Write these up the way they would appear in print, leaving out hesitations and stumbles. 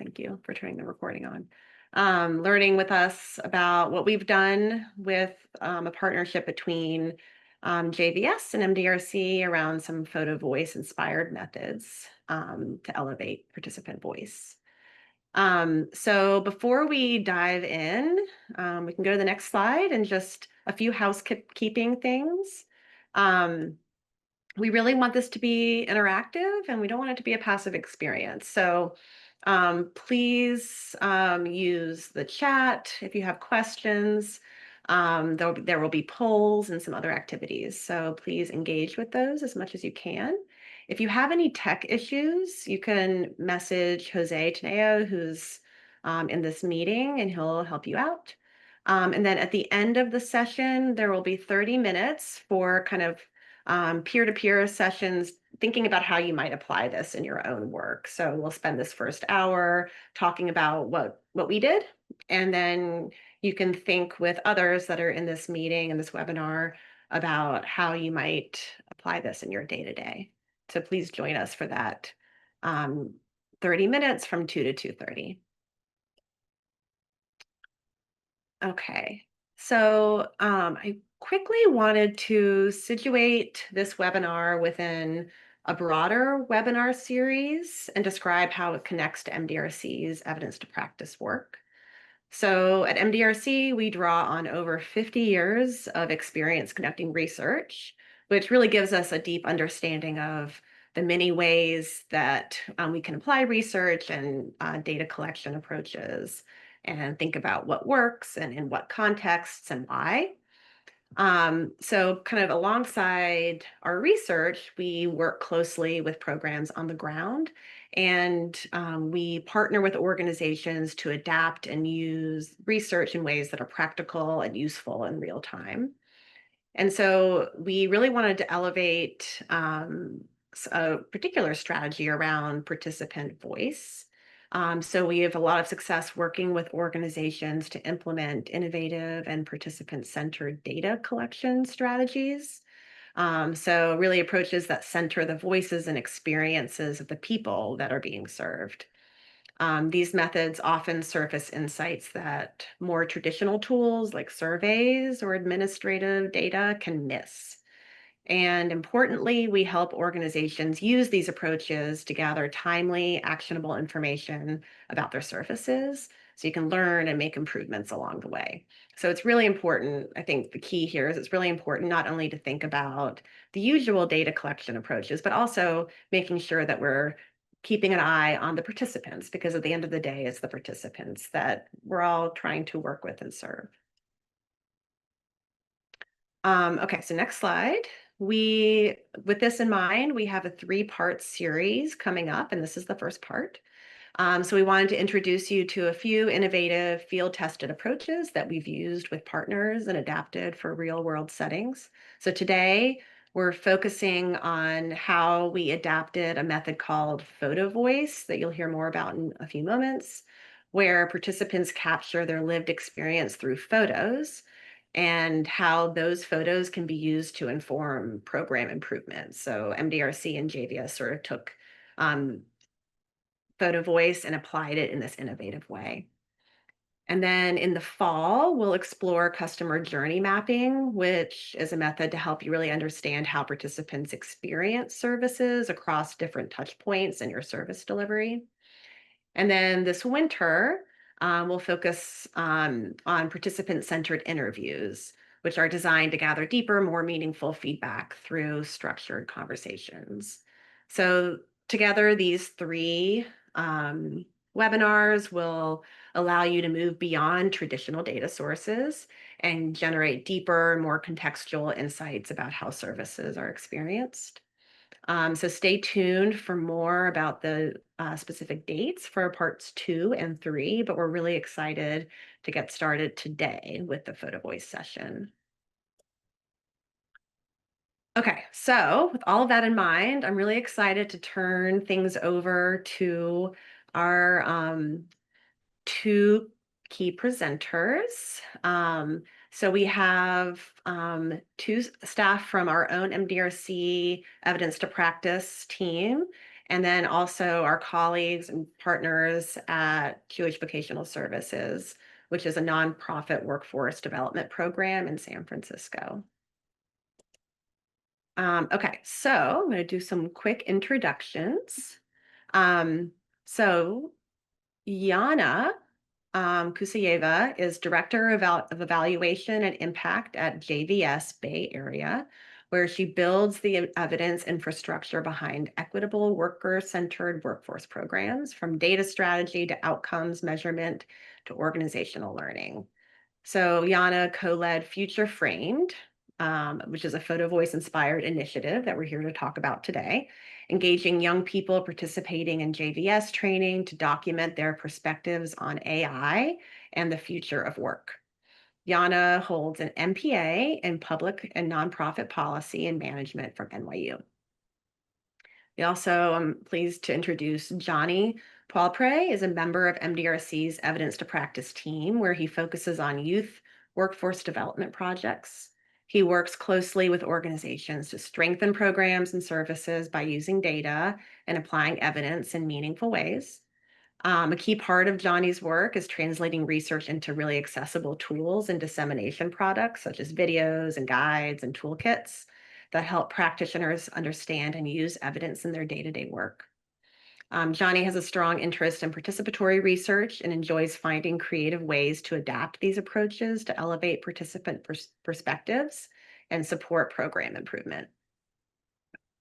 Thank you for turning the recording on. Learning with us about what we've done with a partnership between JVS and MDRC around some photo voice inspired methods to elevate participant voice. So before we dive in, we can go to the next slide and just a few housekeeping things. We really want this to be interactive and we don't want it to be a passive experience. So please use the chat if you have questions. There will be polls and some other activities. So please engage with those as much as you can. If you have any tech issues, you can message Jose Teneo, who's in this meeting, and he'll help you out. And then at the end of the session, there will be 30 minutes for kind of peer-to-peer sessions, thinking about how you might apply this in your own work. So we'll spend this first hour talking about what we did, and then you can think with others that are in this meeting and this webinar about how you might apply this in your day-to-day. So please join us for that 30 minutes from 2 to 2:30. Okay, so I quickly wanted to situate this webinar within a broader webinar series and describe how it connects to MDRC's evidence to practice work. So at MDRC, we draw on over 50 years of experience conducting research, which really gives us a deep understanding of the many ways that we can apply research and data collection approaches and think about what works and in what contexts and why. So kind of alongside our research, we work closely with programs on the ground, and we partner with organizations to adapt and use research in ways that are practical and useful in real time. And so we really wanted to elevate a particular strategy around participant voice. So we have a lot of success working with organizations to implement innovative and participant-centered data collection strategies. So really approaches that center the voices and experiences of the people that are being served. These methods often surface insights that more traditional tools like surveys or administrative data can miss. And importantly, we help organizations use these approaches to gather timely, actionable information about their services so you can learn and make improvements along the way. So it's really important. I think the key here is it's really important not only to think about the usual data collection approaches, but also making sure that we're keeping an eye on the participants, because at the end of the day, it's the participants that we're all trying to work with and serve. Okay, so next slide. With this in mind, we have a 3-part series coming up, and this is the first part. So we wanted to introduce you to a few innovative field-tested approaches that we've used with partners and adapted for real-world settings. So today, we're focusing on how we adapted a method called Photovoice that you'll hear more about in a few moments, where participants capture their lived experience through photos and how those photos can be used to inform program improvements. So MDRC and JVS sort of took Photovoice and applied it in this innovative way. And then in the fall, we'll explore customer journey mapping, which is a method to help you really understand how participants experience services across different touch points in your service delivery. And then this winter, we'll focus on participant-centered interviews, which are designed to gather deeper, more meaningful feedback through structured conversations. So together, these 3 webinars will allow you to move beyond traditional data sources and generate deeper, more contextual insights about how services are experienced. So stay tuned for more about the specific dates for parts 2 and 3, but we're really excited to get started today with the Photovoice session. Okay, so with all of that in mind, I'm really excited to turn things over to our 2 key presenters. So we have 2 staff from our own MDRC Evidence to Practice team, and then also our colleagues and partners at Jewish Vocational Services, which is a nonprofit workforce development program in San Francisco. Okay, so I'm going to do some quick introductions. Um, so Yana Kusayeva is Director of Evaluation and Impact at JVS Bay Area, where she builds the evidence infrastructure behind equitable worker-centered workforce programs, from data strategy to outcomes measurement to organizational learning. So Yana co-led Future Framed, which is a Photovoice inspired initiative that we're here to talk about today, engaging young people participating in JVS training to document their perspectives on AI and the future of work. Yana holds an MPA in Public and Nonprofit Policy and Management from NYU. We also, I'm pleased to introduce Johnny Paulpre is a member of MDRC's Evidence to Practice team, where he focuses on youth workforce development projects. He works closely with organizations to strengthen programs and services by using data and applying evidence in meaningful ways. A key part of Johnny's work is translating research into really accessible tools and dissemination products, such as videos and guides and toolkits that help practitioners understand and use evidence in their day-to-day work. Johnny has a strong interest in participatory research and enjoys finding creative ways to adapt these approaches to elevate participant perspectives and support program improvement.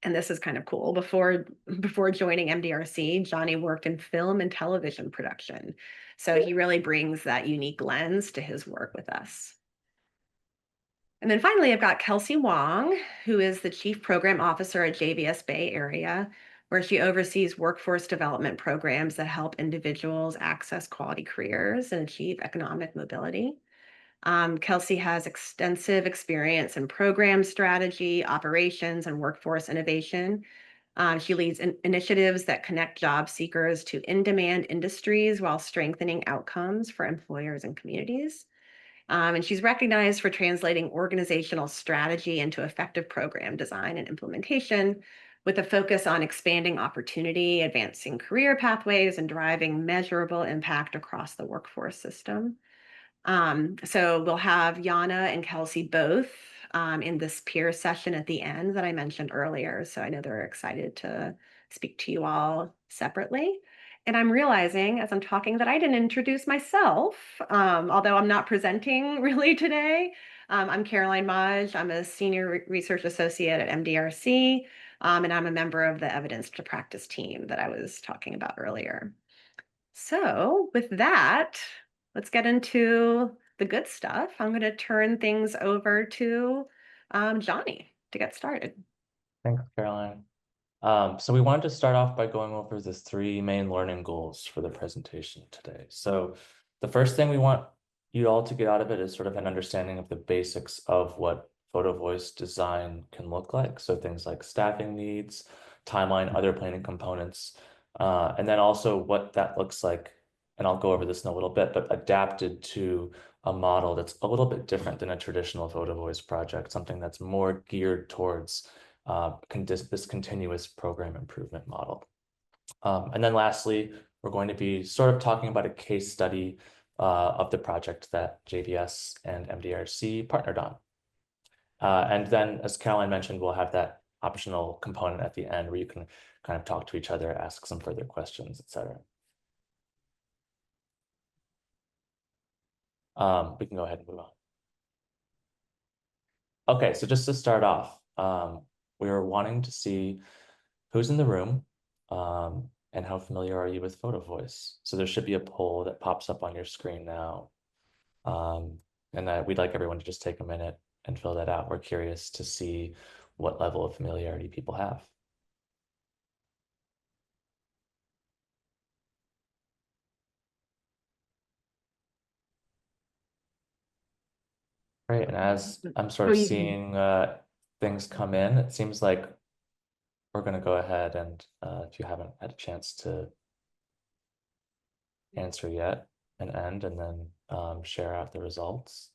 And this is kind of cool. Before joining MDRC, Johnny worked in film and television production. So he really brings that unique lens to his work with us. And then finally, I've got Kelsey Wong, who is the Chief Program Officer at JVS Bay Area, where she oversees workforce development programs that help individuals access quality careers and achieve economic mobility. Kelsey has extensive experience in program strategy, operations, and workforce innovation. She leads initiatives that connect job seekers to in-demand industries while strengthening outcomes for employers and communities. And she's recognized for translating organizational strategy into effective program design and implementation, with a focus on expanding opportunity, advancing career pathways, and driving measurable impact across the workforce system. So we'll have Yana and Kelsey both in this peer session at the end that I mentioned earlier. So I know they're excited to speak to you all separately. And I'm realizing as I'm talking that I didn't introduce myself, although I'm not presenting really today. I'm Caroline Maj. I'm a senior research associate at MDRC, and I'm a member of the Evidence to Practice team that I was talking about earlier. So with that, let's get into the good stuff. I'm going to turn things over to Johnny to get started. Thanks, Caroline. So we wanted to start off by going over the three main learning goals for the presentation today. So the first thing we want you all to get out of it is sort of an understanding of the basics of what Photovoice design can look like. So things like staffing needs, timeline, other planning components, and then also what that looks like. And I'll go over this in a little bit, but adapted to a model that's a little bit different than a traditional Photovoice project, something that's more geared towards this continuous program improvement model. And then lastly, we're going to be sort of talking about a case study of the project that JVS and MDRC partnered on. And then, as Caroline mentioned, we'll have that optional component at the end where you can kind of talk to each other, ask some further questions, etc. We can go ahead and move on. Okay, so just to start off, we were wanting to see who's in the room and how familiar are you with Photovoice. So there should be a poll that pops up on your screen now. And we'd like everyone to just take a minute and fill that out. We're curious to see what level of familiarity people have. Great, and as I'm sort of seeing things come in, it seems like we're going to go ahead and if you haven't had a chance to answer yet and end, and then share out the results.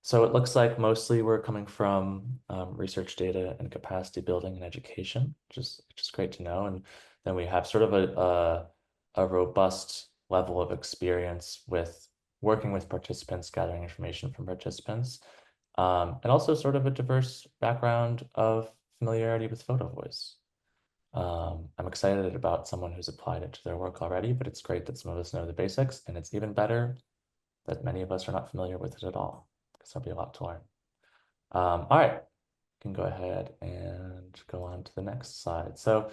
So it looks like mostly we're coming from research data and capacity building and education, which is great to know. And then we have sort of a robust level of experience with working with participants, gathering information from participants, and also sort of a diverse background of familiarity with Photovoice. I'm excited about someone who's applied it to their work already, but it's great that some of us know the basics, and it's even better that many of us are not familiar with it at all, because there'll be a lot to learn. All right, can go ahead and go on to the next slide. So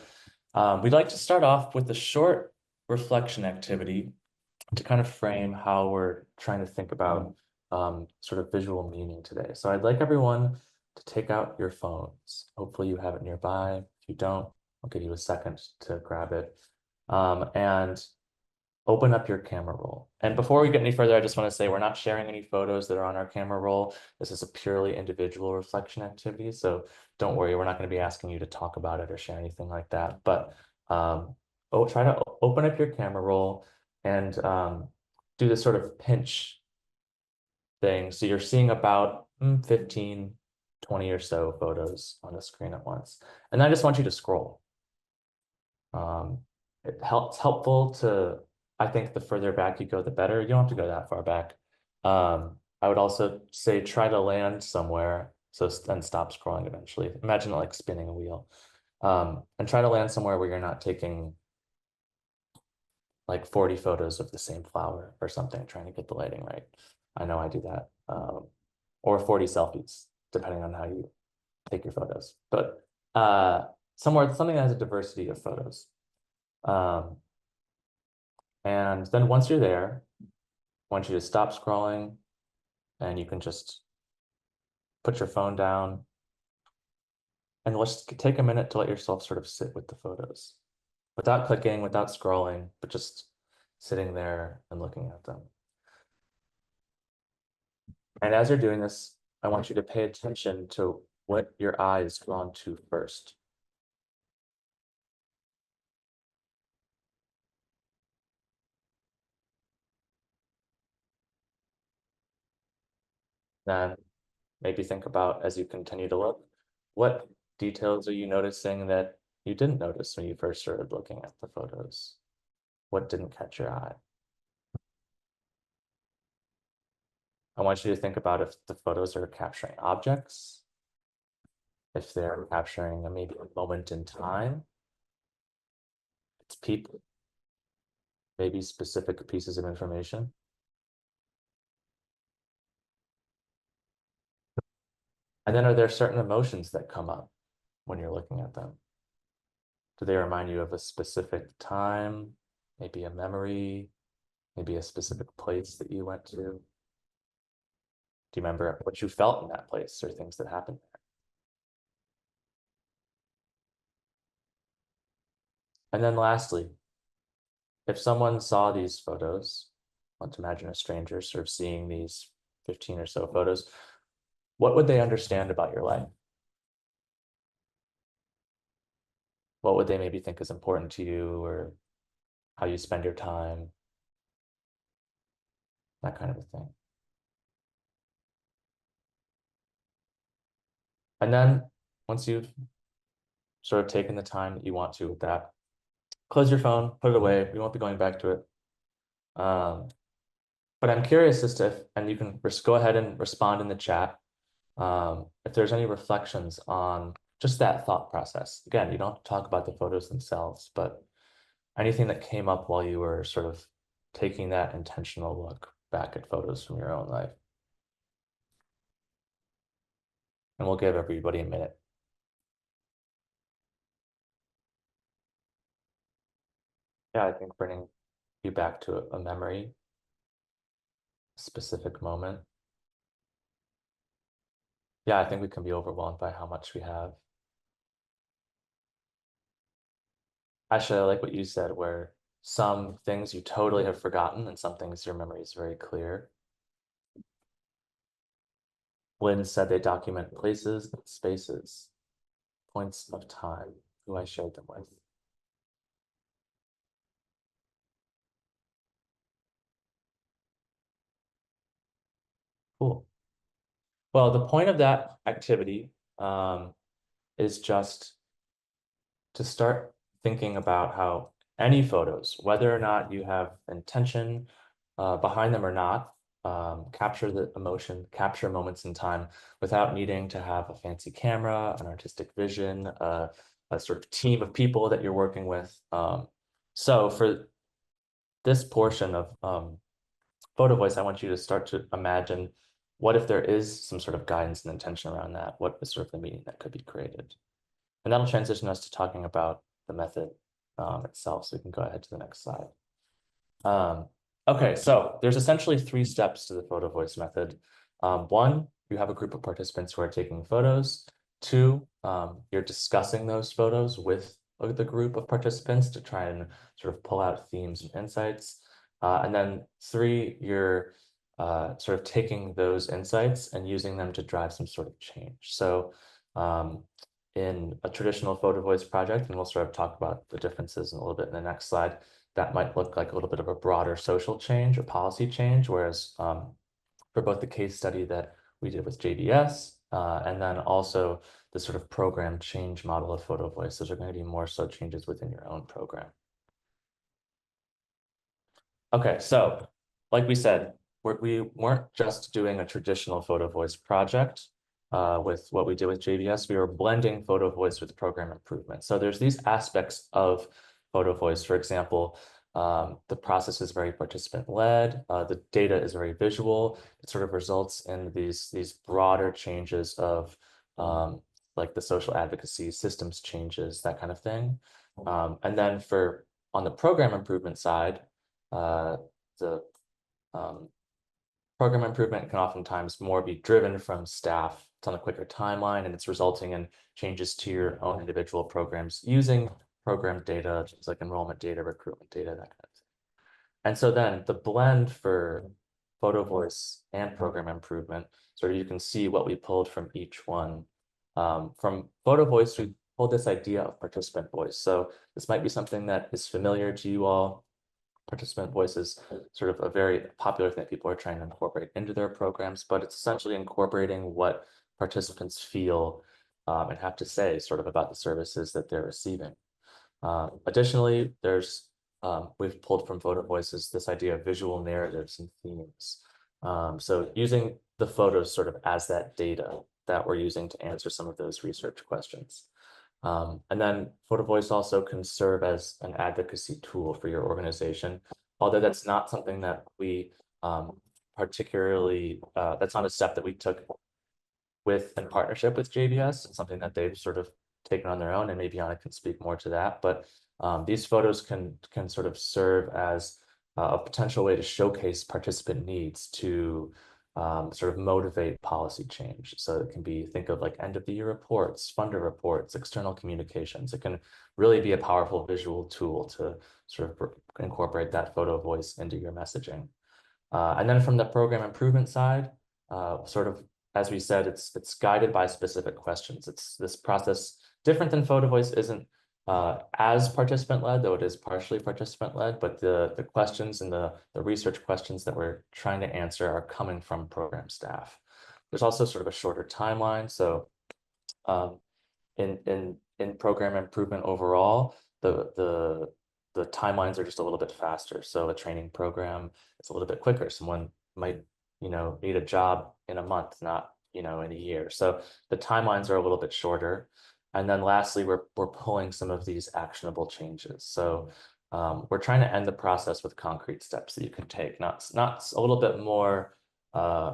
we'd like to start off with a short reflection activity to kind of frame how we're trying to think about sort of visual meaning today. So I'd like everyone to take out your phones. Hopefully you have it nearby. If you don't, I'll give you a second to grab it. And open up your camera roll. And before we get any further, I just want to say we're not sharing any photos that are on our camera roll. This is a purely individual reflection activity. So don't worry, we're not going to be asking you to talk about it or share anything like that. But try to open up your camera roll and do this sort of pinch thing. So you're seeing about 15, 20 or so photos on the screen at once. And I just want you to scroll. It's helpful to, I think the further back you go, the better. You don't have to go that far back. I would also say try to land somewhere. So then stop scrolling eventually. Imagine it like spinning a wheel. And try to land somewhere where you're not taking like 40 photos of the same flower or something, trying to get the lighting right. I know I do that. Or 40 selfies, depending on how you take your photos. But somewhere, something that has a diversity of photos. And then once you're there, I want you to stop scrolling and you can just put your phone down and let's take a minute to let yourself sort of sit with the photos without clicking, without scrolling, but just sitting there and looking at them. And as you're doing this, I want you to pay attention to what your eye is drawn to first. Then maybe think about as you continue to look, what details are you noticing that you didn't notice when you first started looking at the photos? What didn't catch your eye? I want you to think about if the photos are capturing objects, if they're capturing maybe a moment in time, it's people, maybe specific pieces of information. And then are there certain emotions that come up when you're looking at them? Do they remind you of a specific time, maybe a memory, maybe a specific place that you went to? Do you remember what you felt in that place or things that happened there? And then lastly, if someone saw these photos, let's imagine a stranger sort of seeing these 15 or so photos, what would they understand about your life? What would they maybe think is important to you or how you spend your time? That kind of a thing. And then once you've sort of taken the time that you want to with that, close your phone, put it away. We won't be going back to it. But I'm curious as to, and you can go ahead and respond in the chat, if there's any reflections on just that thought process. Again, you don't have to talk about the photos themselves, but anything that came up while you were sort of taking that intentional look back at photos from your own life. And we'll give everybody a minute. Yeah, I think bringing you back to a memory, a specific moment. Yeah, I think we can be overwhelmed by how much we have. Actually, I like what you said, where some things you totally have forgotten and some things your memory is very clear. Lynn said they document places and spaces, points of time, who I shared them with. Cool. Well, the point of that activity is just to start thinking about how any photos, whether or not you have intention behind them or not, capture the emotion, capture moments in time without needing to have a fancy camera, an artistic vision, a sort of team of people that you're working with. So for this portion of Photovoice, I want you to start to imagine what if there is some sort of guidance and intention around that? What is sort of the meaning that could be created? And that'll transition us to talking about the method itself. So we can go ahead to the next slide. Okay, so there's essentially 3 steps to the Photovoice method. 1, you have a group of participants who are taking photos. 2, you're discussing those photos with the group of participants to try and sort of pull out themes and insights. And then 3, you're sort of taking those insights and using them to drive some sort of change. So in a traditional Photovoice project, and we'll sort of talk about the differences in a little bit in the next slide, that might look like a little bit of a broader social change or policy change, whereas for both the case study that we did with JBS and then also the sort of program change model of Photovoice, those are going to be more so changes within your own program. Okay, so like we said, we weren't just doing a traditional Photovoice project with what we did with JBS. We were blending Photovoice with program improvement. So there's these aspects of Photovoice. For example, the process is very participant-led. The data is very visual. It sort of results in these broader changes of like the social advocacy, systems changes, that kind of thing. And then on the program improvement side, the program improvement can oftentimes more be driven from staff. It's on a quicker timeline and it's resulting in changes to your own individual programs using program data, things like enrollment data, recruitment data, that kind of thing. And so then the blend for Photovoice and program improvement, so you can see what we pulled from each one. From Photovoice, we pulled this idea of participant voice. So this might be something that is familiar to you all. Participant voice is sort of a very popular thing that people are trying to incorporate into their programs, but it's essentially incorporating what participants feel and have to say sort of about the services that they're receiving. Additionally, we've pulled from Photovoices this idea of visual narratives and themes. So using the photos sort of as that data that we're using to answer some of those research questions. And then Photovoice also can serve as an advocacy tool for your organization, although that's not something that we particularly, that's not a step that we took in partnership with JBS. It's something that they've sort of taken on their own, and maybe Anna can speak more to that. But these photos can sort of serve as a potential way to showcase participant needs to sort of motivate policy change. So it can be, think of like end of the year reports, funder reports, external communications. It can really be a powerful visual tool to sort of incorporate that photo voice into your messaging. And then from the program improvement side, sort of, as we said, it's guided by specific questions. It's this process different than Photovoice isn't as participant-led, though it is partially participant-led, but the questions and the research questions that we're trying to answer are coming from program staff. There's also sort of a shorter timeline. So in program improvement overall, the timelines are just a little bit faster. So a training program is a little bit quicker. Someone might, need a job in a month, not, in a year. So the timelines are a little bit shorter. And then lastly, we're pulling some of these actionable changes. So we're trying to end the process with concrete steps that you can take, not a little bit more,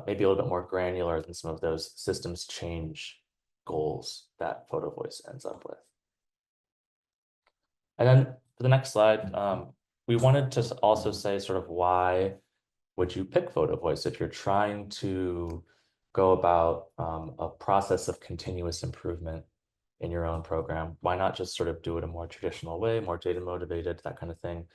maybe a little bit more granular than some of those systems change goals that Photovoice ends up with. And then for the next slide, we wanted to also say sort of why would you pick Photovoice if you're trying to go about a process of continuous improvement in your own program? Why not just sort of do it a more traditional way, more data motivated, that kind of thing?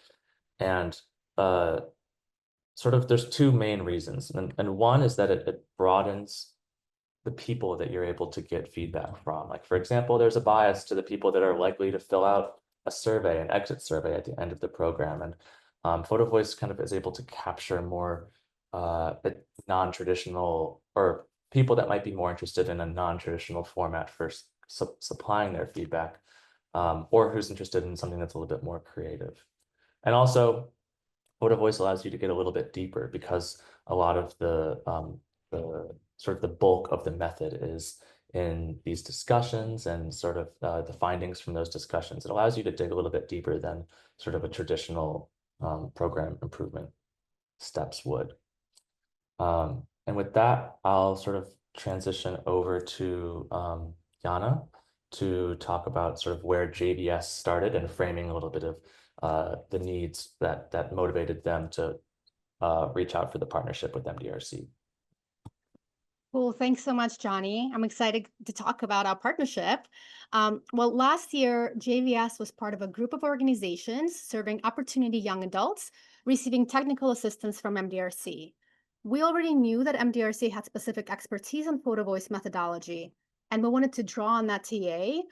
And sort of there's 2 main reasons. And one is that it broadens the people that you're able to get feedback from. Like, for example, there's a bias to the people that are likely to fill out a survey, an exit survey at the end of the program. And Photovoice kind of is able to capture more non-traditional, or people that might be more interested in a non-traditional format for supplying their feedback. or who's interested in something that's a little bit more creative. And also, Photovoice allows you to get a little bit deeper because a lot of the sort of the bulk of the method is in these discussions and sort of the findings from those discussions. It allows you to dig a little bit deeper than sort of a traditional program improvement steps would. And with that, I'll sort of transition over to Yana to talk about sort of where JVS started and framing a little bit of the needs that motivated them to reach out for the partnership with MDRC. Cool. Thanks so much, Johnny. I'm excited to talk about our partnership. Well, last year, JVS was part of a group of organizations serving opportunity young adults receiving technical assistance from MDRC. We already knew that MDRC had specific expertise on photo voice methodology, and we wanted to draw on that TA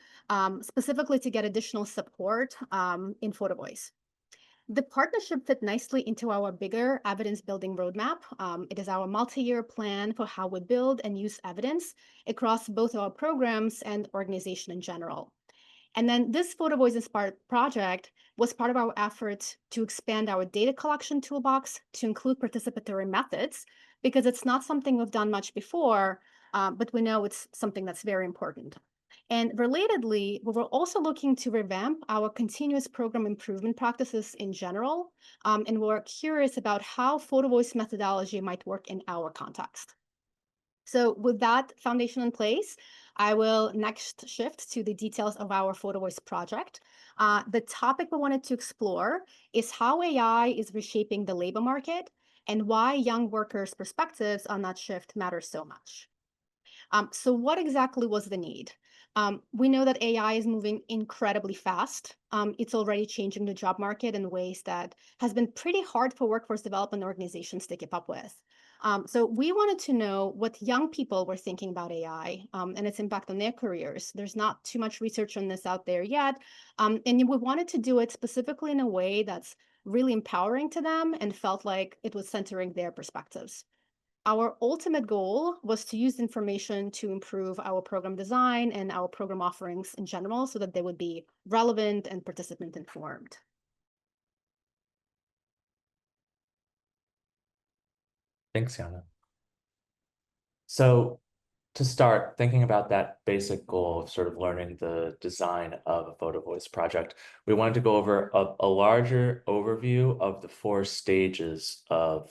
specifically to get additional support in photo voice. The partnership fit nicely into our bigger evidence building roadmap. It is our multi-year plan for how we build and use evidence across both our programs and organization in general. And then this Photo Voice Inspired project was part of our effort to expand our data collection toolbox to include participatory methods, because it's not something we've done much before, but we know it's something that's very important. And relatedly, we were also looking to revamp our continuous program improvement practices in general, and we're curious about how photo voice methodology might work in our context. So with that foundation in place, I will next shift to the details of our photo voice project. The topic we wanted to explore is how AI is reshaping the labor market and why young workers' perspectives on that shift matter so much. So what exactly was the need? We know that AI is moving incredibly fast. It's already changing the job market in ways that has been pretty hard for workforce development organizations to keep up with. So we wanted to know what young people were thinking about AI and its impact on their careers. There's not too much research on this out there yet. And we wanted to do it specifically in a way that's really empowering to them and felt like it was centering their perspectives. Our ultimate goal was to use information to improve our program design and our program offerings in general so that they would be relevant and participant informed. Thanks, Yana. So to start thinking about that basic goal of sort of learning the design of a photo voice project, we wanted to go over a larger overview of the 4 stages of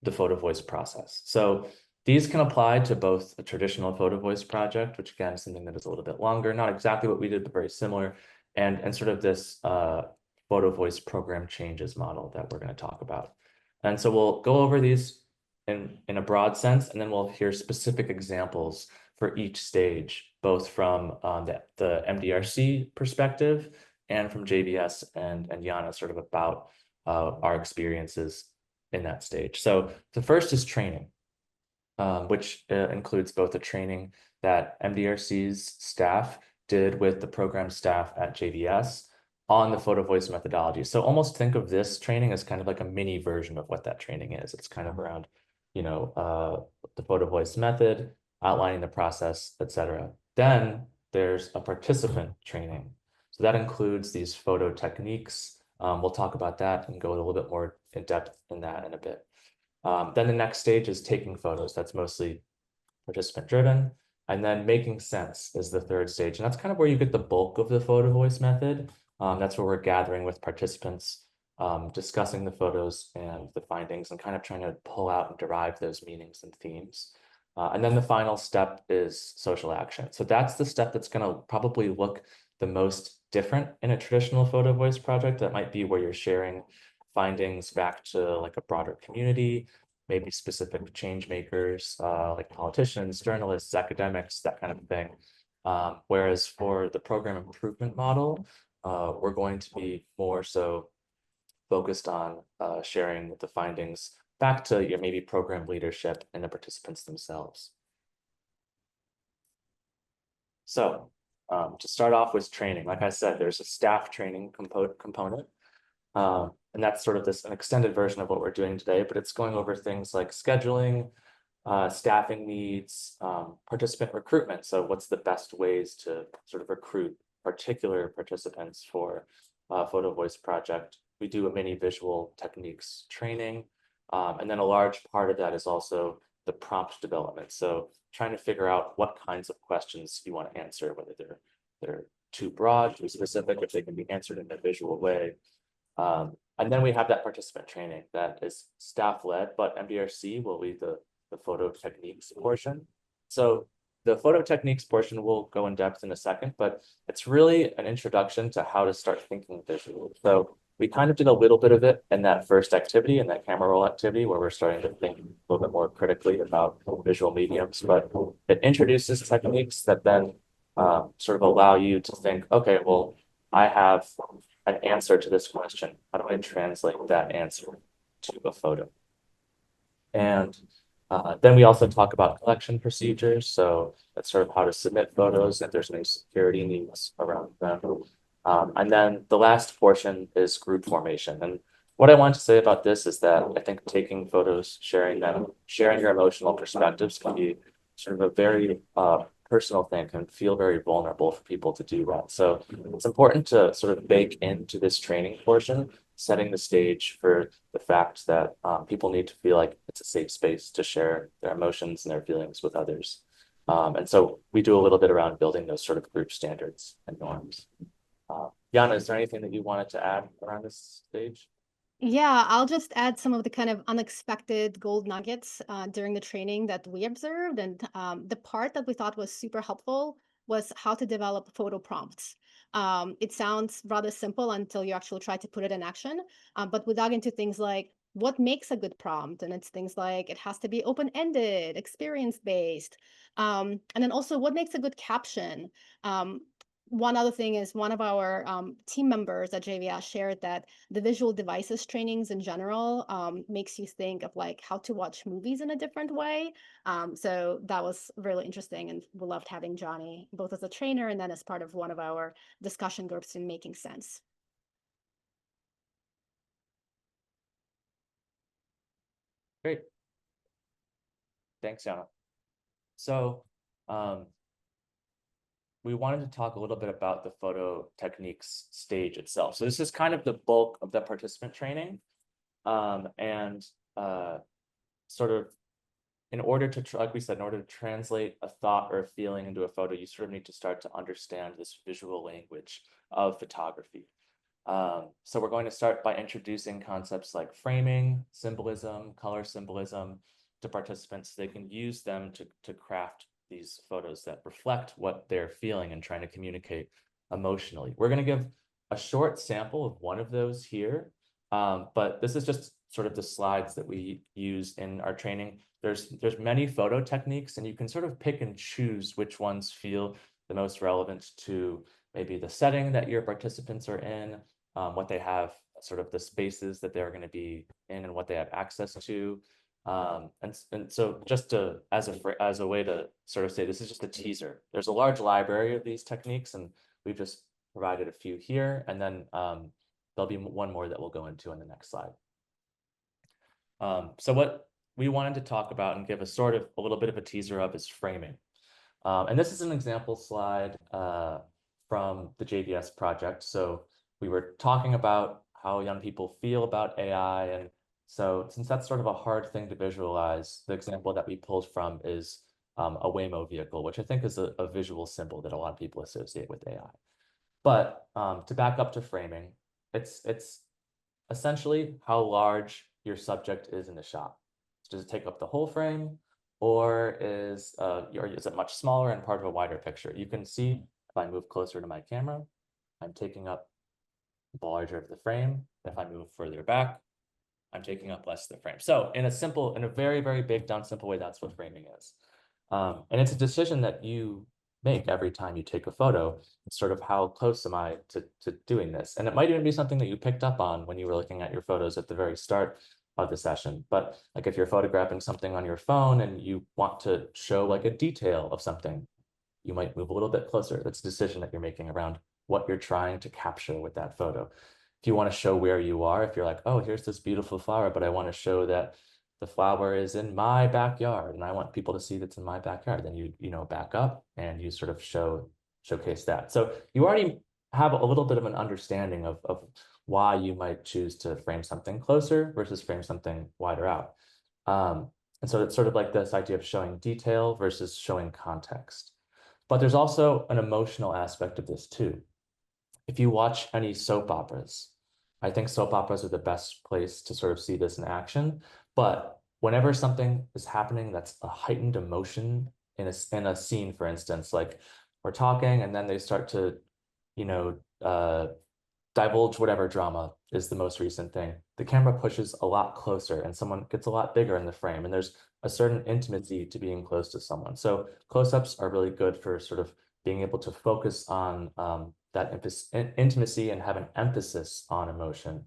the photo voice process. So these can apply to both a traditional photo voice project, which again is something that is a little bit longer, not exactly what we did, but very similar, and sort of this photo voice program changes model that we're going to talk about. And so we'll go over these in a broad sense, and then we'll hear specific examples for each stage, both from the MDRC perspective and from JVS and Yana, sort of about our experiences in that stage. So the first is training, which includes both the training that MDRC's staff did with the program staff at JVS on the photo voice methodology. So almost think of this training as kind of like a mini version of what that training is. It's kind of around, the photo voice method, outlining the process, etc. Then there's a participant training. So that includes these photo techniques. We'll talk about that and go a little bit more in depth in that in a bit. Then the next stage is taking photos. That's mostly participant driven. And then making sense is the third stage. And that's kind of where you get the bulk of the photo voice method. That's where we're gathering with participants, discussing the photos and the findings and kind of trying to pull out and derive those meanings and themes. And then the final step is social action. So that's the step that's going to probably look the most different in a traditional photo voice project. That might be where you're sharing findings back to like a broader community, maybe specific change makers, like politicians, journalists, academics, that kind of thing. Whereas for the program improvement model, we're going to be more so focused on sharing the findings back to your maybe program leadership and the participants themselves. So to start off with training, like I said, there's a staff training component. And that's sort of an extended version of what we're doing today, but it's going over things like scheduling, staffing needs, participant recruitment. So what's the best ways to sort of recruit particular participants for Photovoice project, we do a mini visual techniques training. And then a large part of that is also the prompt development. So trying to figure out what kinds of questions you want to answer, whether they're too broad, too specific, if they can be answered in a visual way. And then we have that participant training that is staff-led, but MDRC will lead the photo techniques portion. So the photo techniques portion will go in depth in a second, but it's really an introduction to how to start thinking visually. So we kind of did a little bit of it in that first activity, in that camera roll activity, where we're starting to think a little bit more critically about visual mediums, but it introduces techniques that then sort of allow you to think, okay, well, I have an answer to this question. How do I translate that answer to a photo? And then we also talk about collection procedures. So that's sort of how to submit photos, if there's any security needs around them. And then the last portion is group formation. And what I want to say about this is that I think taking photos, sharing them, sharing your emotional perspectives can be sort of a very personal thing, can feel very vulnerable for people to do that. So it's important to sort of bake into this training portion, setting the stage for the fact that people need to feel like it's a safe space to share their emotions and their feelings with others. And so we do a little bit around building those sort of group standards and norms. Yana, is there anything that you wanted to add around this stage? Yeah, I'll just add some of the kind of unexpected gold nuggets during the training that we observed. And the part that we thought was super helpful was how to develop photo prompts. It sounds rather simple until you actually try to put it in action. But we dug into things like what makes a good prompt. And it's things like it has to be open-ended, experience-based. And then also what makes a good caption. One other thing is one of our team members at JVS shared that the visual devices trainings in general makes you think of like how to watch movies in a different way. So that was really interesting, and we loved having Johnny both as a trainer and then as part of one of our discussion groups in Making Sense. Great. Thanks, Yana. So we wanted to talk a little bit about the photo techniques stage itself. So this is kind of the bulk of the participant training. And sort of in order to, like we said, in order to translate a thought or a feeling into a photo, you sort of need to start to understand this visual language of photography. So we're going to start by introducing concepts like framing, symbolism, color symbolism to participants so they can use them to craft these photos that reflect what they're feeling and trying to communicate emotionally. We're going to give a short sample of one of those here, but this is just sort of the slides that we use in our training. There's many photo techniques, and you can sort of pick and choose which ones feel the most relevant to maybe the setting that your participants are in, what they have, sort of the spaces that they're going to be in and what they have access to. And so just to, as a way to sort of say, this is just a teaser. There's a large library of these techniques, and we've just provided a few here, and then there'll be one more that we'll go into in the next slide. So what we wanted to talk about and give a sort of a little bit of a teaser of is framing. And this is an example slide from the JVS project. So we were talking about how young people feel about AI. And so since that's sort of a hard thing to visualize, the example that we pulled from is a Waymo vehicle, which I think is a visual symbol that a lot of people associate with AI. But to back up to framing, it's essentially how large your subject is in the shot. So does it take up the whole frame, or is it much smaller and part of a wider picture? You can see if I move closer to my camera, I'm taking up the larger of the frame. If I move further back, I'm taking up less of the frame. So in a very, very big, done simple way, that's what framing is. And it's a decision that you make every time you take a photo. It's sort of how close am I to doing this? And it might even be something that you picked up on when you were looking at your photos at the very start of the session. But like if you're photographing something on your phone and you want to show like a detail of something, you might move a little bit closer. That's a decision that you're making around what you're trying to capture with that photo. If you want to show where you are, if you're like, oh, here's this beautiful flower, but I want to show that the flower is in my backyard and I want people to see that's in my backyard, then you back up and you sort of show showcase that. So you already have a little bit of an understanding of why you might choose to frame something closer versus frame something wider out. And so it's sort of like this idea of showing detail versus showing context. But there's also an emotional aspect of this too. If you watch any soap operas, I think soap operas are the best place to sort of see this in action. But whenever something is happening that's a heightened emotion in a scene, for instance, like we're talking and then they start to, you know, divulge whatever drama is the most recent thing, the camera pushes a lot closer and someone gets a lot bigger in the frame. And there's a certain intimacy to being close to someone. So close-ups are really good for sort of being able to focus on that intimacy and have an emphasis on emotion.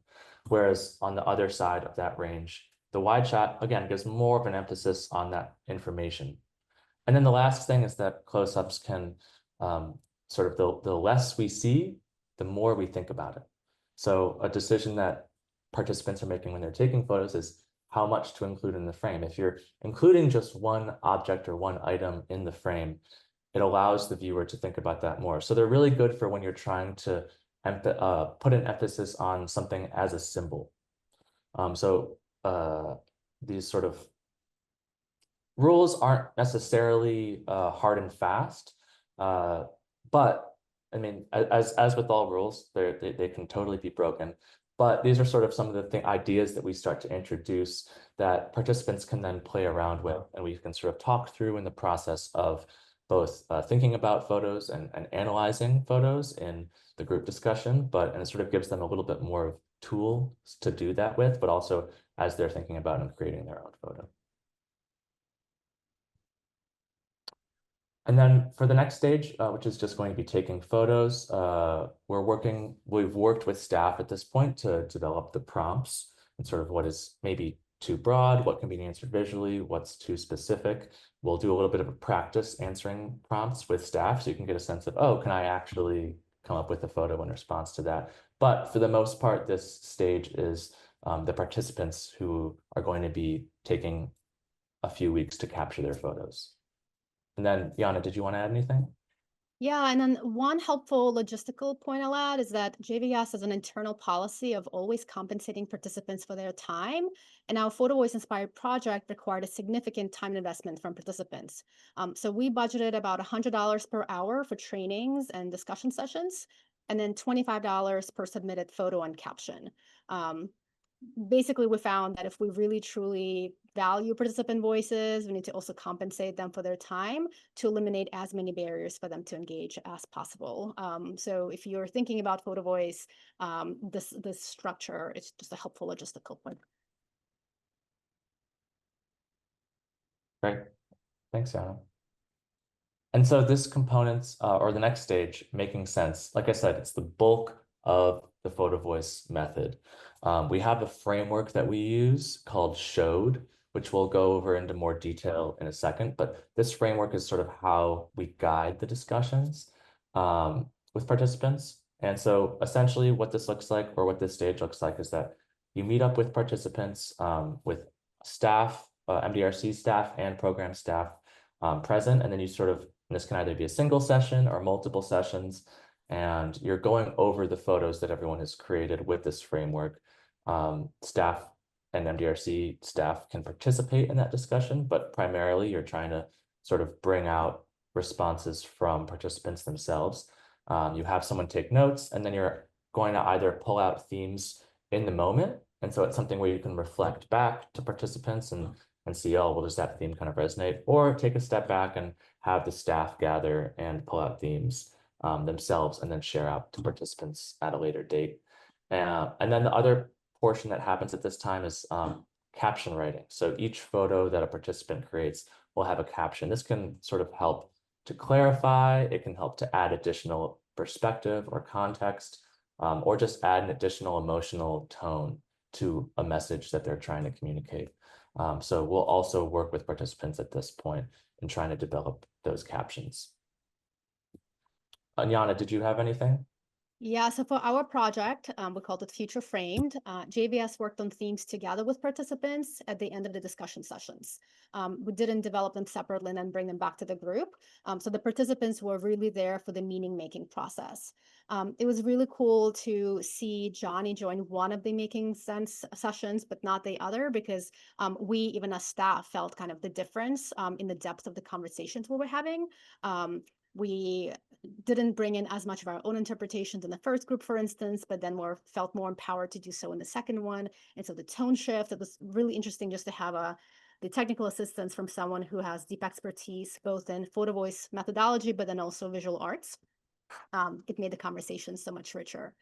Whereas on the other side of that range, the wide shot, again, gives more of an emphasis on that information. And then the last thing is that close-ups can sort of the less we see, the more we think about it. So a decision that participants are making when they're taking photos is how much to include in the frame. If you're including just one object or one item in the frame, it allows the viewer to think about that more. So they're really good for when you're trying to put an emphasis on something as a symbol. These sort of rules aren't necessarily hard and fast, but I mean, as with all rules, they can totally be broken. But these are sort of some of the ideas that we start to introduce that participants can then play around with, and we can sort of talk through in the process of both thinking about photos and analyzing photos in the group discussion, and it sort of gives them a little bit more tools to do that with, but also as they're thinking about and creating their own photo. And then for the next stage, which is just going to be taking photos, we've worked with staff at this point to develop the prompts and sort of what is maybe too broad, what can be answered visually, what's too specific. We'll do a little bit of a practice answering prompts with staff so you can get a sense of, oh, can I actually come up with a photo in response to that? But for the most part, this stage is the participants who are going to be taking a few weeks to capture their photos. And then, Yana, did you want to add anything? Yeah, and then one helpful logistical point I'll add is that JVS has an internal policy of always compensating participants for their time, and our Photovoice inspired project required a significant time investment from participants. So we budgeted about $100 per hour for trainings and discussion sessions, and then $25 per submitted photo and caption. Basically, we found that if we really truly value participant voices, we need to also compensate them for their time to eliminate as many barriers for them to engage as possible. So if you're thinking about Photovoice, this structure is just a helpful logistical point. Great. Thanks, Yana. And so this components, or the next stage, making sense, like I said, it's the bulk of the Photovoice method. We have a framework that we use called SHOWed, which we'll go over into more detail in a second. But this framework is sort of how we guide the discussions with participants. And so essentially what this looks like, or what this stage looks like, is that you meet up with participants, with staff, MDRC staff and program staff present, and then you sort of, this can either be a single session or multiple sessions, and you're going over the photos that everyone has created with this framework. Staff and MDRC staff can participate in that discussion, but primarily you're trying to sort of bring out responses from participants themselves. You have someone take notes, and then you're going to either pull out themes in the moment, and so it's something where you can reflect back to participants and see, oh, well, does that theme kind of resonate? Or take a step back and have the staff gather and pull out themes themselves and then share out to participants at a later date. And then the other portion that happens at this time is caption writing. So each photo that a participant creates will have a caption. This can sort of help to clarify, it can help to add additional perspective or context, or just add an additional emotional tone to a message that they're trying to communicate. So we'll also work with participants at this point in trying to develop those captions. Yana, did you have anything? Yeah, so for our project, we called it Future Framed. JVS worked on themes together with participants at the end of the discussion sessions. We didn't develop them separately and then bring them back to the group. So the participants were really there for the meaning-making process. It was really cool to see Johnny join one of the making sense sessions, but not the other, because we, even as staff, felt kind of the difference in the depth of the conversations we were having. We didn't bring in as much of our own interpretations in the first group, for instance, but then felt more empowered to do so in the second one. And so the tone shift, it was really interesting just to have the technical assistance from someone who has deep expertise, both in photo voice methodology, but then also visual arts. It made the conversation so much richer.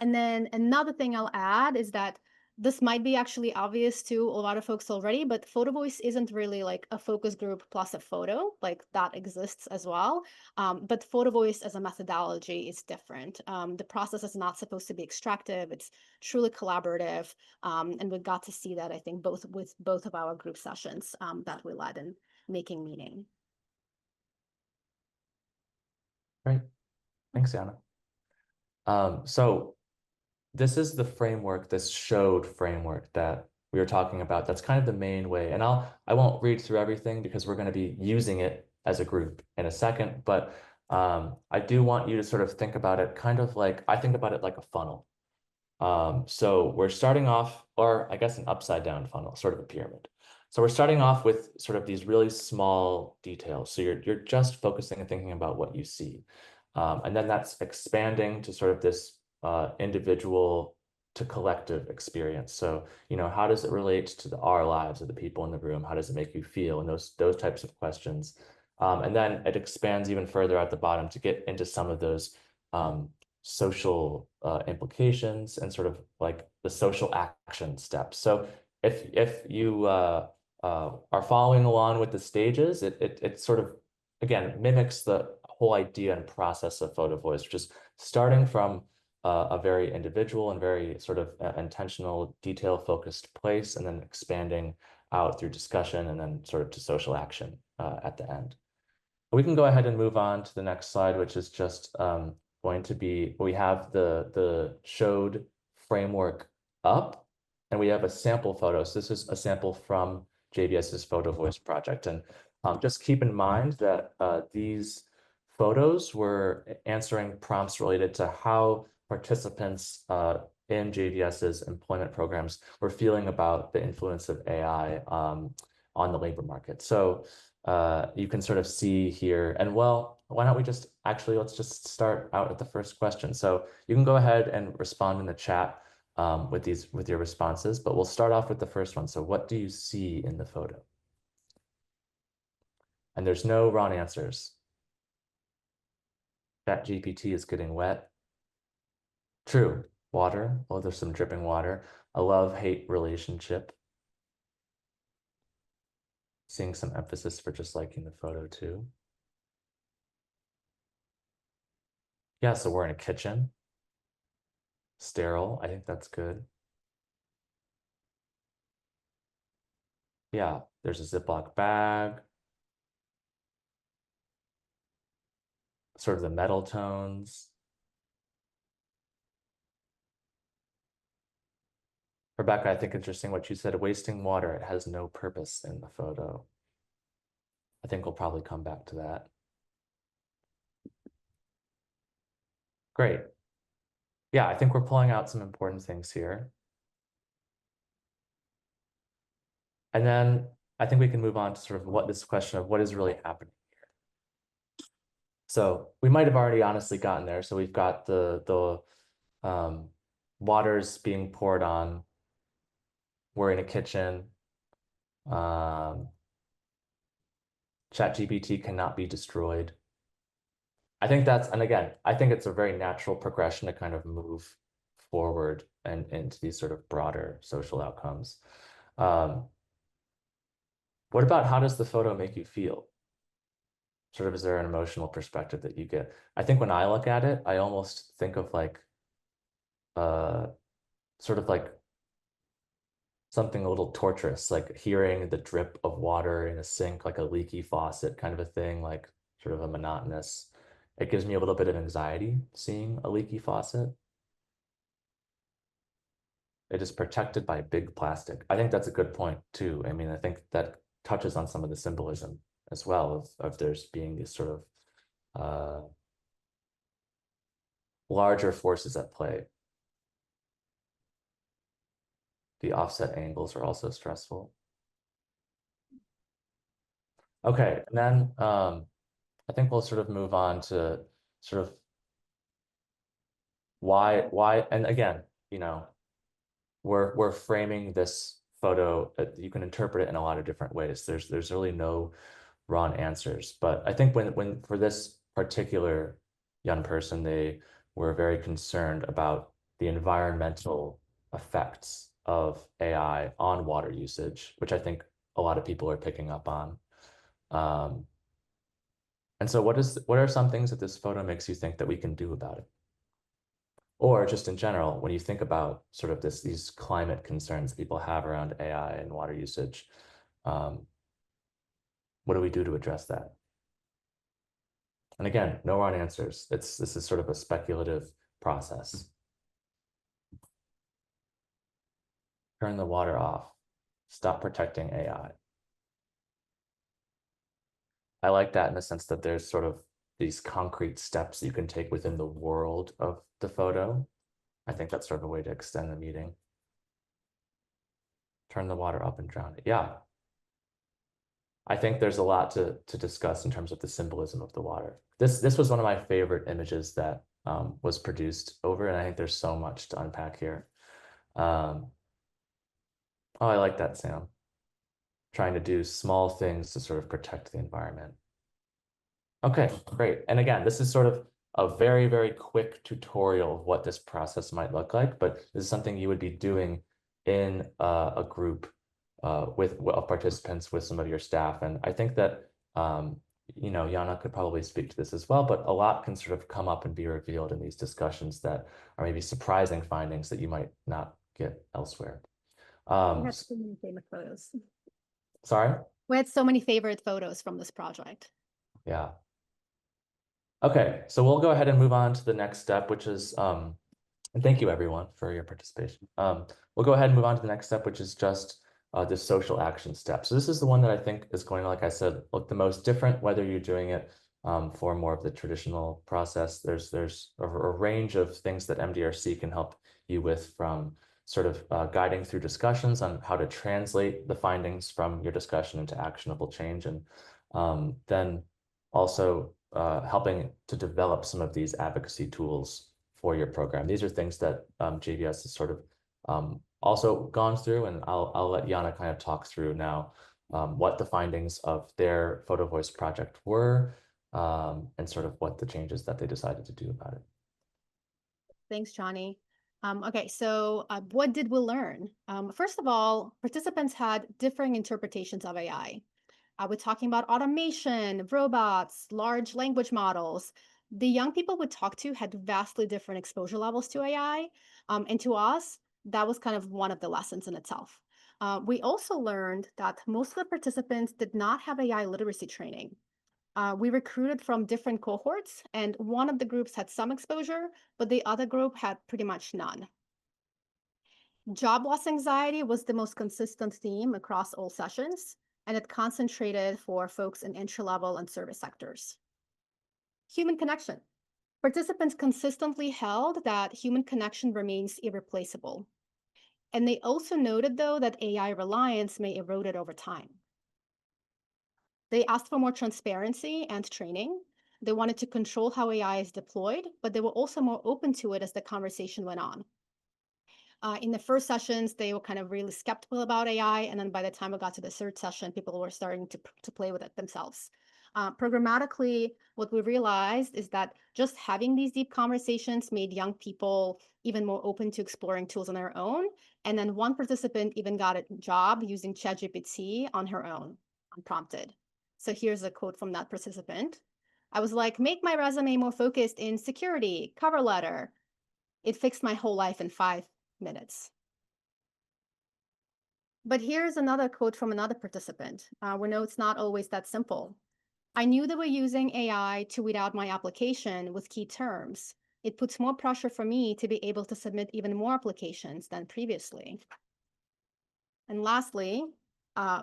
And then another thing I'll add is that this might be actually obvious to a lot of folks already, but Photovoice isn't really like a focus group plus a photo, like that exists as well. But Photovoice as a methodology is different. The process is not supposed to be extractive, it's truly collaborative. And we got to see that, I think, with both of our group sessions that we led in making meaning. Great. Thanks, Yana. So this is the framework, this showed framework that we were talking about. That's kind of the main way. And I won't read through everything because we're going to be using it as a group in a second. But I do want you to sort of think about it kind of like, I think about it like a funnel. So we're starting off, or I guess an upside down funnel, sort of a pyramid. So we're starting off with sort of these really small details. So you're just focusing and thinking about what you see. And then that's expanding to sort of this individual to collective experience. So, how does it relate to our lives of the people in the room? How does it make you feel? And those types of questions. And then it expands even further at the bottom to get into some of those social implications and sort of like the social action steps. So if you are following along with the stages, it sort of, again, mimics the whole idea and process of Photovoice, which is starting from a very individual and very sort of intentional, detail-focused place, and then expanding out through discussion and then sort of to social action at the end. We can go ahead and move on to the next slide, which is just going to be, we have the showed framework up, and we have a sample photo. So this is a sample from JVS's Photovoice project. And just keep in mind that these photos were answering prompts related to how participants in JVS's employment programs were feeling about the influence of AI on the labor market. So you can sort of see here, and well, why don't we just actually, let's just start out at the first question. So you can go ahead and respond in the chat with your responses, but we'll start off with the first one. So what do you see in the photo? And there's no wrong answers. ChatGPT is getting wet. True. Water. Oh, there's some dripping water. A love-hate relationship. Seeing some emphasis for just liking the photo too. Yeah, so we're in a kitchen. Sterile, I think that's good. Yeah, there's a Ziploc bag. Sort of the metal tones. Rebecca, I think interesting what you said, wasting water. It has no purpose in the photo. I think we'll probably come back to that. Great. Yeah, I think we're pulling out some important things here. And then I think we can move on to sort of what this question of what is really happening here. So we might have already honestly gotten there. So we've got the waters being poured on. We're in a kitchen. ChatGPT cannot be destroyed. I think that's, and again, I think it's a very natural progression to kind of move forward and into these sort of broader social outcomes. What about how does the photo make you feel? Sort of, is there an emotional perspective that you get? I think when I look at it, I almost think of like, sort of like something a little torturous, like hearing the drip of water in a sink, like a leaky faucet kind of a thing, like sort of a monotonous it gives me a little bit of anxiety seeing a leaky faucet. It is protected by big plastic. I think that's a good point too. I mean, I think that touches on some of the symbolism as well of there's being these sort of larger forces at play. The offset angles are also stressful. Okay, and then I think we'll sort of move on to sort of why, and again, you know, we're framing this photo. You can interpret it in a lot of different ways. There's really no wrong answers, but I think when for this particular young person, they were very concerned about the environmental effects of AI on water usage, which I think a lot of people are picking up on. And so what are some things that this photo makes you think that we can do about it? Or just in general, when you think about sort of these climate concerns people have around AI and water usage, what do we do to address that? And again, no wrong answers. This is sort of a speculative process. Turn the water off. Stop protecting AI. I like that in the sense that there's sort of these concrete steps you can take within the world of the photo. I think that's sort of a way to extend the meeting. Turn the water up and drown it. Yeah. I think there's a lot to discuss in terms of the symbolism of the water. This was one of my favorite images that was produced over, and I think there's so much to unpack here. Oh, I like that, Sam. Trying to do small things to sort of protect the environment. Okay, great. And again, this is sort of a very, very quick tutorial of what this process might look like, but this is something you would be doing in a group with participants with some of your staff. And I think that, you know, Yana could probably speak to this as well, but a lot can sort of come up and be revealed in these discussions that are maybe surprising findings that you might not get elsewhere. We had so many favorite photos. Sorry? We had so many favorite photos from this project. Yeah. Okay, so we'll go ahead and move on to the next step, which is, and thank you everyone for your participation. We'll go ahead and move on to the next step, which is just the social action step. So this is the one that I think is going to, like I said, look the most different, whether you're doing it for more of the traditional process. There's a range of things that MDRC can help you with, from sort of guiding through discussions on how to translate the findings from your discussion into actionable change, and then also helping to develop some of these advocacy tools for your program. These are things that JVS has sort of also gone through, and I'll let Yana kind of talk through now what the findings of their Photovoice project were, and sort of what the changes that they decided to do about it. Thanks, Johnny. Okay, so what did we learn? First of all, participants had differing interpretations of AI. We're talking about automation, robots, large language models. The young people we talked to had vastly different exposure levels to AI. And to us, that was kind of one of the lessons in itself. We also learned that most of the participants did not have AI literacy training. We recruited from different cohorts, and one of the groups had some exposure, but the other group had pretty much none. Job loss anxiety was the most consistent theme across all sessions, and it concentrated for folks in entry-level and service sectors. Human connection. Participants consistently held that human connection remains irreplaceable. And they also noted, though, that AI reliance may erode it over time. They asked for more transparency and training. They wanted to control how AI is deployed, but they were also more open to it as the conversation went on. In the first sessions, they were kind of really skeptical about AI. And then by the time we got to the third session, people were starting to play with it themselves. Programmatically, what we realized is that just having these deep conversations made young people even more open to exploring tools on their own. And then one participant even got a job using ChatGPT on her own, unprompted. So here's a quote from that participant. I was like, make my resume more focused in security, cover letter. It fixed my whole life in 5 minutes. But here's another quote from another participant. We know it's not always that simple. I knew they were using AI to weed out my application with key terms. It puts more pressure for me to be able to submit even more applications than previously. And lastly,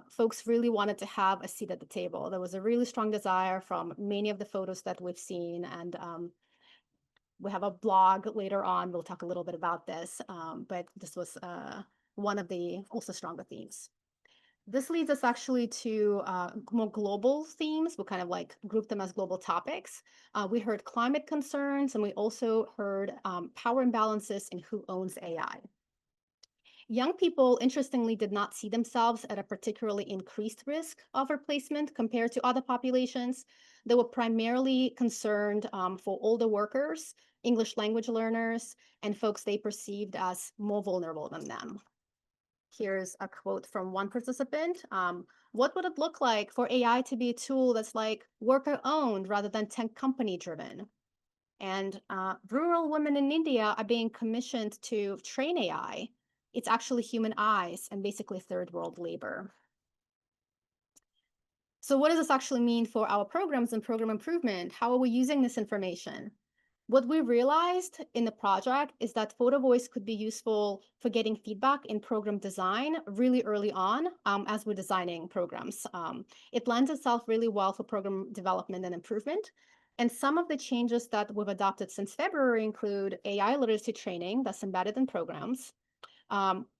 folks really wanted to have a seat at the table. There was a really strong desire from many of the photos that we've seen, and we have a blog later on. We'll talk a little bit about this, but this was one of the also stronger themes. This leads us actually to more global themes. We kind of like group them as global topics. We heard climate concerns, and we also heard power imbalances in who owns AI. Young people, interestingly, did not see themselves at a particularly increased risk of replacement compared to other populations. They were primarily concerned for older workers, English language learners, and folks they perceived as more vulnerable than them. Here's a quote from one participant. What would it look like for AI to be a tool that's like worker-owned rather than tech company-driven? And rural women in India are being commissioned to train AI. It's actually human eyes and basically third world labor. So what does this actually mean for our programs and program improvement? How are we using this information? What we realized in the project is that Photovoice could be useful for getting feedback in program design really early on as we're designing programs. It lends itself really well for program development and improvement. And some of the changes that we've adopted since February include AI literacy training that's embedded in programs.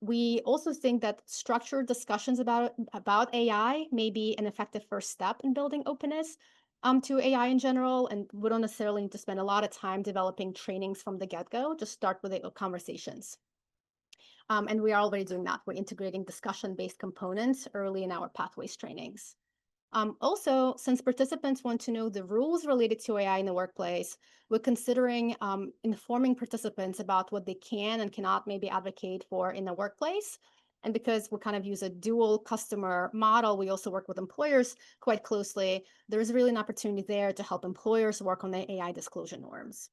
We also think that structured discussions about AI may be an effective first step in building openness to AI in general, and we don't necessarily need to spend a lot of time developing trainings from the get-go. Just start with the conversations. And we are already doing that. We're integrating discussion-based components early in our pathways trainings. Also, since participants want to know the rules related to AI in the workplace, we're considering informing participants about what they can and cannot maybe advocate for in the workplace. And because we kind of use a dual customer model, we also work with employers quite closely. There's really an opportunity there to help employers work on the AI disclosure norms.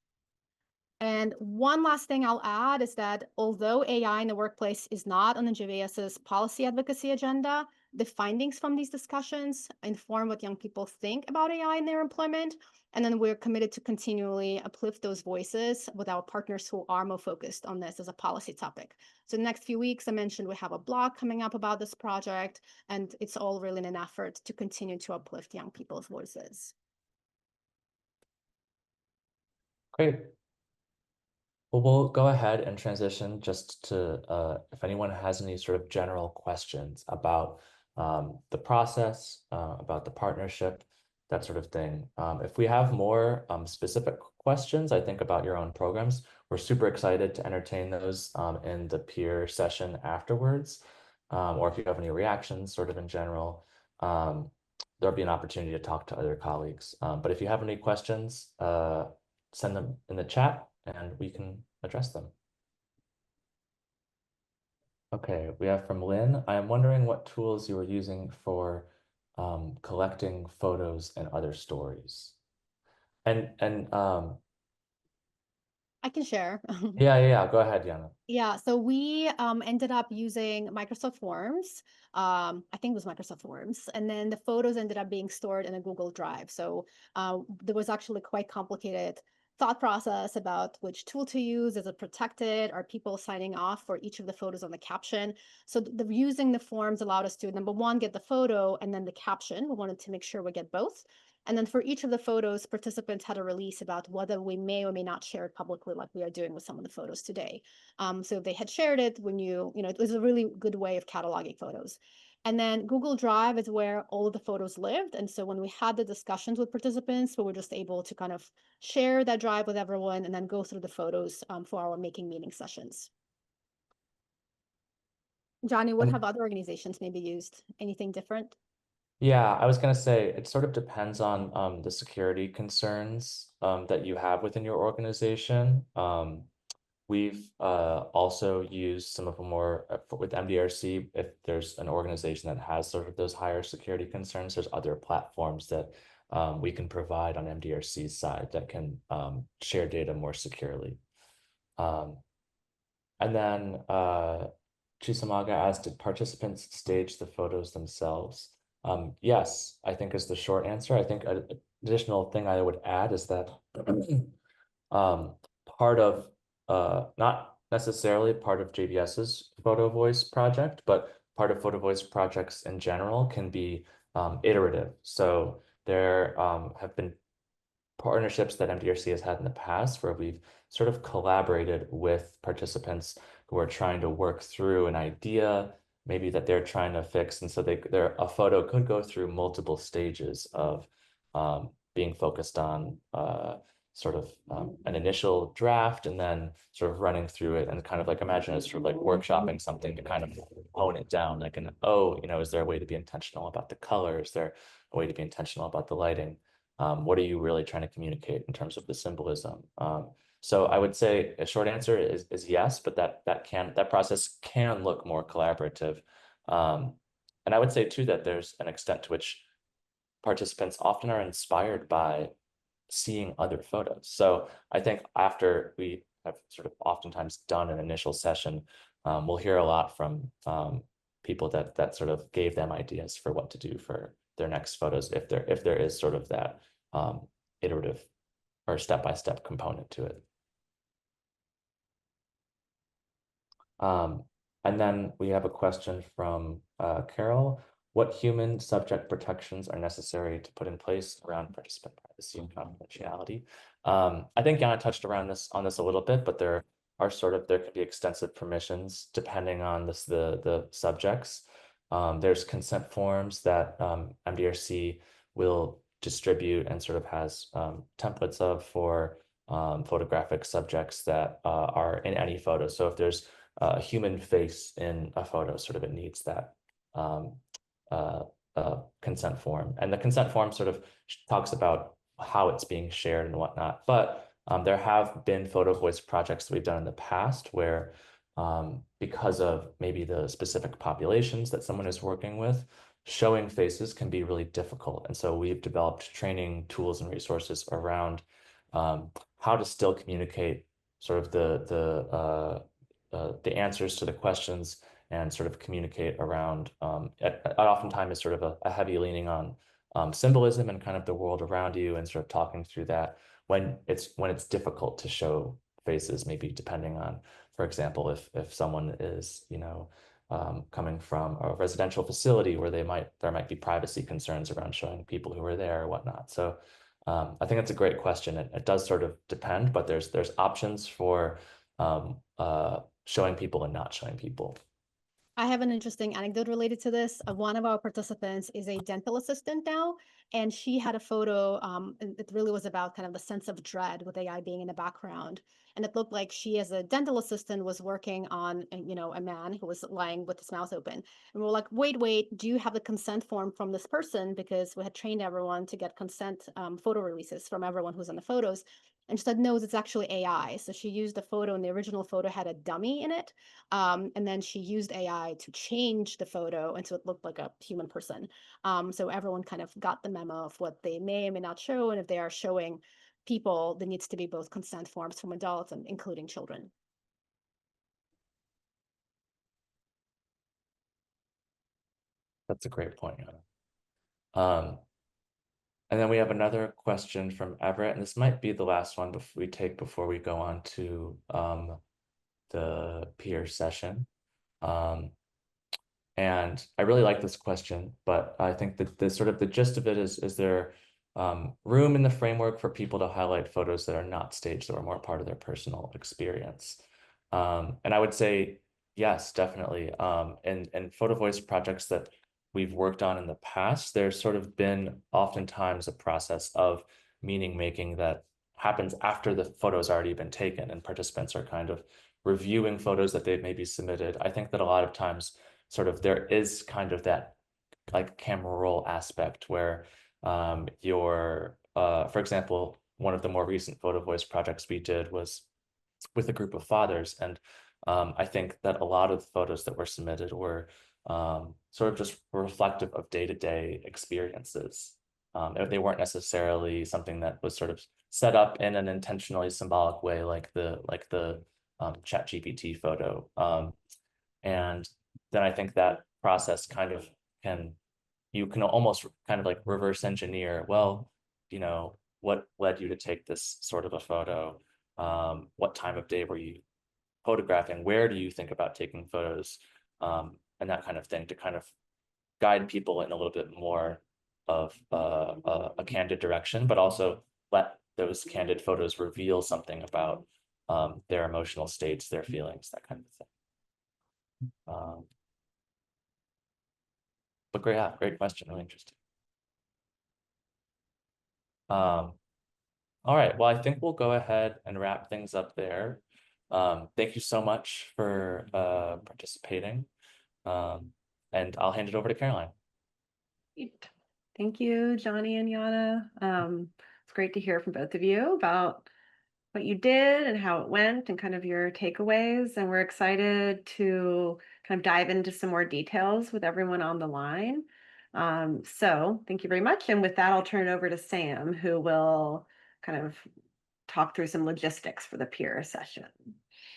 And one last thing I'll add is that although AI in the workplace is not on the JVS's policy advocacy agenda, the findings from these discussions inform what young people think about AI in their employment. And then we're committed to continually uplift those voices with our partners who are more focused on this as a policy topic. So the next few weeks, I mentioned we have a blog coming up about this project, and it's all really in an effort to continue to uplift young people's voices. Great. Well, we'll go ahead and transition just to if anyone has any sort of general questions about the process, about the partnership, that sort of thing. If we have more specific questions, I think about your own programs, we're super excited to entertain those in the peer session afterwards. Or if you have any reactions sort of in general, there'll be an opportunity to talk to other colleagues. But if you have any questions, send them in the chat and we can address them. Okay, we have from Lynn. I am wondering what tools you are using for collecting photos and other stories. And I can share. yeah, go ahead, Yana. Yeah, so we ended up using Microsoft Forms. I think it was Microsoft Forms. And then the photos ended up being stored in a Google Drive. So there was actually quite complicated thought process about which tool to use. Is it protected? Are people signing off for each of the photos on the caption? So using the forms allowed us to, number one, get the photo and then the caption. We wanted to make sure we get both. And then for each of the photos, participants had a release about whether we may or may not share it publicly like we are doing with some of the photos today. So if they had shared it, it was a really good way of cataloging photos. And then Google Drive is where all of the photos lived. And so when we had the discussions with participants, we were just able to kind of share that drive with everyone and then go through the photos for our making meeting sessions. Johnny, what have other organizations maybe used? Anything different? Yeah, I was going to say it sort of depends on the security concerns that you have within your organization. We've also used some of the more with MDRC. If there's an organization that has sort of those higher security concerns, there's other platforms that we can provide on MDRC's side that can share data more securely. And then Chisamaga asked, did participants stage the photos themselves? Yes, I think is the short answer. I think an additional thing I would add is that part of not necessarily part of JVS's Photovoice project, but part of Photovoice projects in general can be iterative. So there have been partnerships that MDRC has had in the past where we've sort of collaborated with participants who are trying to work through an idea, maybe that they're trying to fix. And so a photo could go through multiple stages of being focused on sort of an initial draft and then sort of running through it and kind of like imagine it's sort of like workshopping something to kind of hone it down. Like, is there a way to be intentional about the color? Is there a way to be intentional about the lighting? What are you really trying to communicate in terms of the symbolism? So I would say a short answer is yes, but that process can look more collaborative. And I would say too that there's an extent to which participants often are inspired by seeing other photos. So I think after we have sort of oftentimes done an initial session, we'll hear a lot from people that sort of gave them ideas for what to do for their next photos if there is sort of that iterative or step-by-step component to it. And then we have a question from Carol. What human subject protections are necessary to put in place around participant privacy and confidentiality? I think Yana touched on this a little bit, but there could be extensive permissions depending on the subjects. There's consent forms that MDRC will distribute and sort of has templates of for photographic subjects that are in any photo. So if there's a human face in a photo, sort of it needs that consent form. And the consent form sort of talks about how it's being shared and whatnot. But there have been Photovoice projects that we've done in the past where because of maybe the specific populations that someone is working with, showing faces can be really difficult. And so we've developed training tools and resources around how to still communicate sort of the answers to the questions and sort of communicate around oftentimes is sort of a heavy leaning on symbolism and kind of the world around you and sort of talking through that when it's difficult to show faces, maybe depending on, for example, if someone is, coming from a residential facility where there might be privacy concerns around showing people who are there or whatnot. So I think that's a great question. It does sort of depend, but there's options for showing people and not showing people. I have an interesting anecdote related to this. One of our participants is a dental assistant now, and she had a photo. And it really was about kind of the sense of dread with AI being in the background. And it looked like she, as a dental assistant, was working on, a man who was lying with his mouth open. And we're like, wait, do you have the consent form from this person? Because we had trained everyone to get consent photo releases from everyone who's in the photos. And she said, no, it's actually AI. So she used the photo, and the original photo had a dummy in it. And then she used AI to change the photo, and so it looked like a human person. So everyone kind of got the memo of what they may or may not show, and if they are showing people, there needs to be both consent forms from adults and including children. That's a great point. And then we have another question from Everett, and this might be the last one before we go on to the peer session. And I really like this question, but I think that the sort of the gist of it is there room in the framework for people to highlight photos that are not staged, that are more part of their personal experience? And I would say yes, definitely. And Photovoice projects that we've worked on in the past, there's sort of been oftentimes a process of meaning making that happens after the photo has already been taken and participants are kind of reviewing photos that they've maybe submitted. I think that a lot of times sort of there is kind of that like camera roll aspect where for example, one of the more recent Photovoice projects we did was with a group of fathers. And I think that a lot of the photos that were submitted were sort of just reflective of day-to-day experiences. They weren't necessarily something that was sort of set up in an intentionally symbolic way, like the ChatGPT photo. And then I think that process kind of can you can almost kind of like reverse engineer, well, you know, what led you to take this sort of a photo? What time of day were you photographing? Where do you think about taking photos? And that kind of thing to kind of guide people in a little bit more of a candid direction, but also let those candid photos reveal something about their emotional states, their feelings, that kind of thing. But great, yeah, great question, really interesting. All right, well, I think we'll go ahead and wrap things up there. Thank you so much for participating. And I'll hand it over to Caroline. Great. Thank you, Johnny and Yana. It's great to hear from both of you about what you did and how it went and kind of your takeaways. And we're excited to kind of dive into some more details with everyone on the line. So thank you very much. And with that, I'll turn it over to Sam, who will kind of talk through some logistics for the peer session.